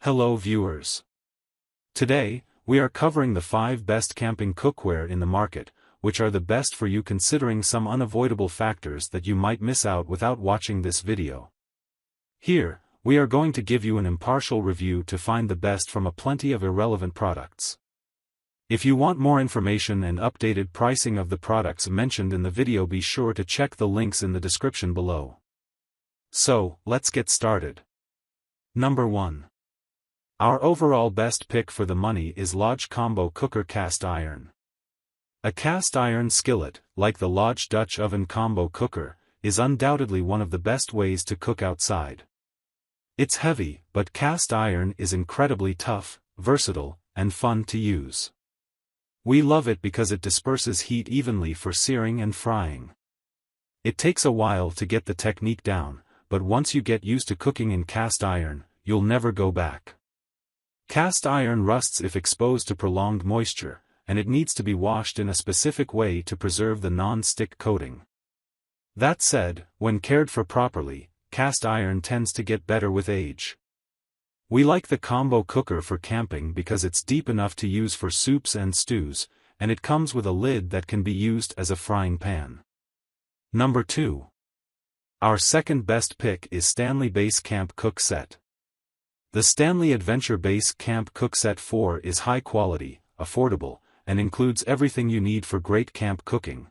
Hello viewers. Today, we are covering the 5 best camping cookware in the market, which are the best for you considering some unavoidable factors that you might miss out without watching this video. Here, we are going to give you an impartial review to find the best from a plenty of irrelevant products. If you want more information and updated pricing of the products mentioned in the video, be sure to check the links in the description below. So, let's get started. Number 1. Our overall best pick for the money is Lodge Combo Cooker Cast Iron. A cast iron skillet, like the Lodge Dutch Oven Combo Cooker, is undoubtedly one of the best ways to cook outside. It's heavy, but cast iron is incredibly tough, versatile, and fun to use. We love it because it disperses heat evenly for searing and frying. It takes a while to get the technique down, but once you get used to cooking in cast iron, you'll never go back. Cast iron rusts if exposed to prolonged moisture, and it needs to be washed in a specific way to preserve the non-stick coating. That said, when cared for properly, cast iron tends to get better with age. We like the combo cooker for camping because it's deep enough to use for soups and stews, and it comes with a lid that can be used as a frying pan. Number 2. Our second best pick is Stanley Basecamp Cook Set. The Stanley Adventure Basecamp Cook Set 4 is high quality, affordable, and includes everything you need for great camp cooking.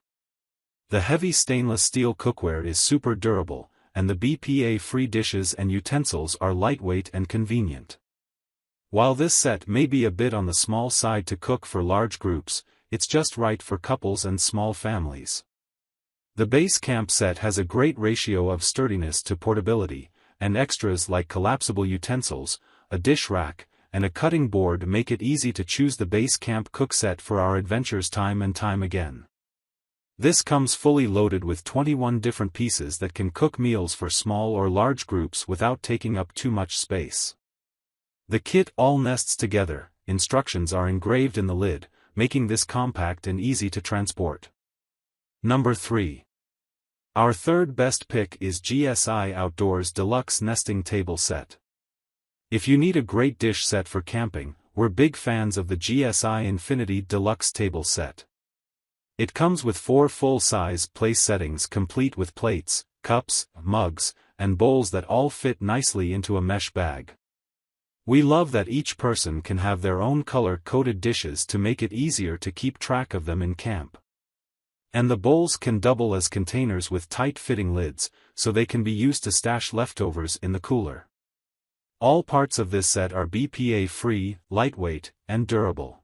The heavy stainless steel cookware is super durable, and the BPA-free dishes and utensils are lightweight and convenient. While this set may be a bit on the small side to cook for large groups, it's just right for couples and small families. The Basecamp set has a great ratio of sturdiness to portability, and extras like collapsible utensils, a dish rack, and a cutting board make it easy to choose the Basecamp cook set for our adventures time and time again. This comes fully loaded with 21 different pieces that can cook meals for small or large groups without taking up too much space. The kit all nests together, instructions are engraved in the lid, making this compact and easy to transport. Number 3. Our third best pick is GSI Outdoors Deluxe Nesting Table Set. If you need a great dish set for camping, we're big fans of the GSI Infinity Deluxe Table Set. It comes with 4 full-size place settings complete with plates, cups, mugs, and bowls that all fit nicely into a mesh bag. We love that each person can have their own color-coded dishes to make it easier to keep track of them in camp. And the bowls can double as containers with tight-fitting lids, so they can be used to stash leftovers in the cooler. All parts of this set are BPA-free, lightweight, and durable.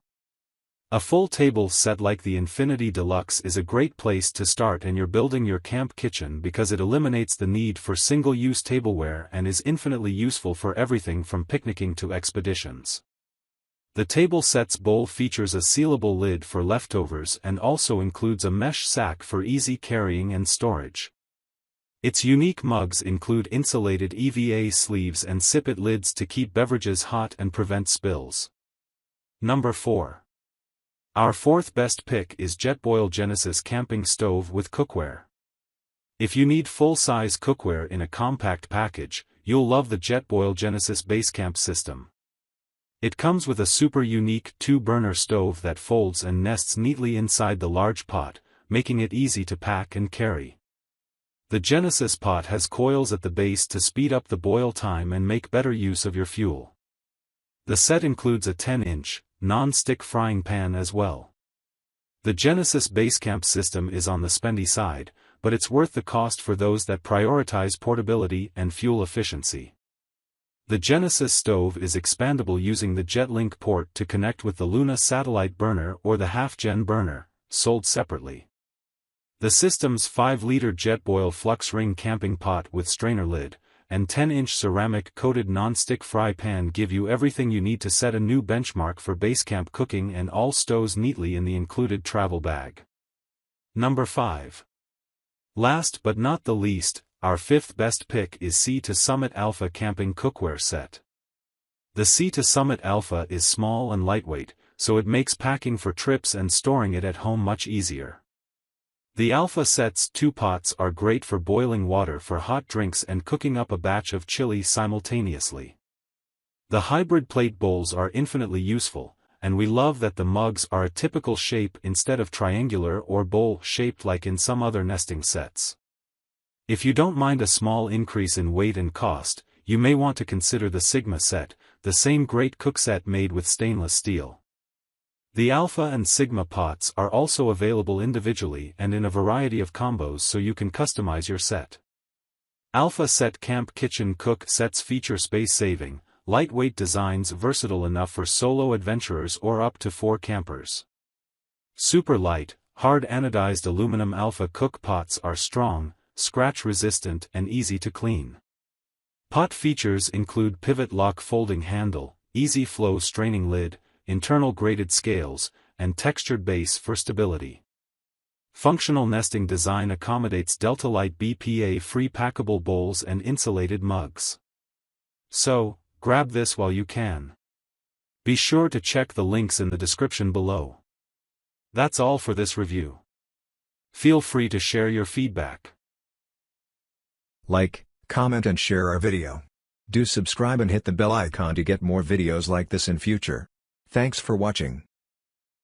A full table set like the Infinity Deluxe is a great place to start and you're building your camp kitchen because it eliminates the need for single-use tableware and is infinitely useful for everything from picnicking to expeditions. The table set's bowl features a sealable lid for leftovers and also includes a mesh sack for easy carrying and storage. Its unique mugs include insulated EVA sleeves and sip-it lids to keep beverages hot and prevent spills. Number 4. Our fourth best pick is Jetboil Genesis Camping Stove with Cookware. If you need full-size cookware in a compact package, you'll love the Jetboil Genesis Basecamp system. It comes with a super unique 2-burner stove that folds and nests neatly inside the large pot, making it easy to pack and carry. The Genesis pot has coils at the base to speed up the boil time and make better use of your fuel. The set includes a 10-inch, non-stick frying pan as well. The Genesis Basecamp system is on the spendy side, but it's worth the cost for those that prioritize portability and fuel efficiency. The Genesis stove is expandable using the JetLink port to connect with the Luna satellite burner or the half-gen burner, sold separately. The system's 5-liter Jetboil flux ring camping pot with strainer lid, and 10-inch ceramic-coated non-stick fry pan give you everything you need to set a new benchmark for Basecamp cooking and all stows neatly in the included travel bag. Number 5. Last but not the least, our fifth best pick is Sea to Summit Alpha Camping Cookware Set. The Sea to Summit Alpha is small and lightweight, so it makes packing for trips and storing it at home much easier. The Alpha Set's 2 pots are great for boiling water for hot drinks and cooking up a batch of chili simultaneously. The hybrid plate bowls are infinitely useful, and we love that the mugs are a typical shape instead of triangular or bowl-shaped like in some other nesting sets. If you don't mind a small increase in weight and cost, you may want to consider the Sigma set, the same great cook set made with stainless steel. The Alpha and Sigma pots are also available individually and in a variety of combos so you can customize your set. Alpha Set Camp Kitchen Cook sets feature space-saving, lightweight designs versatile enough for solo adventurers or up to 4 campers. Super light, hard anodized aluminum Alpha cook pots are strong, scratch-resistant and easy to clean. Pot features include pivot lock folding handle, easy flow straining lid, internal graded scales, and textured base for stability. Functional nesting design accommodates Delta-Lite BPA-free packable bowls and insulated mugs. So, grab this while you can. Be sure to check the links in the description below. That's all for this review. Feel free to share your feedback. Like, comment and share our video. Do subscribe and hit the bell icon to get more videos like this in future. Thanks for watching.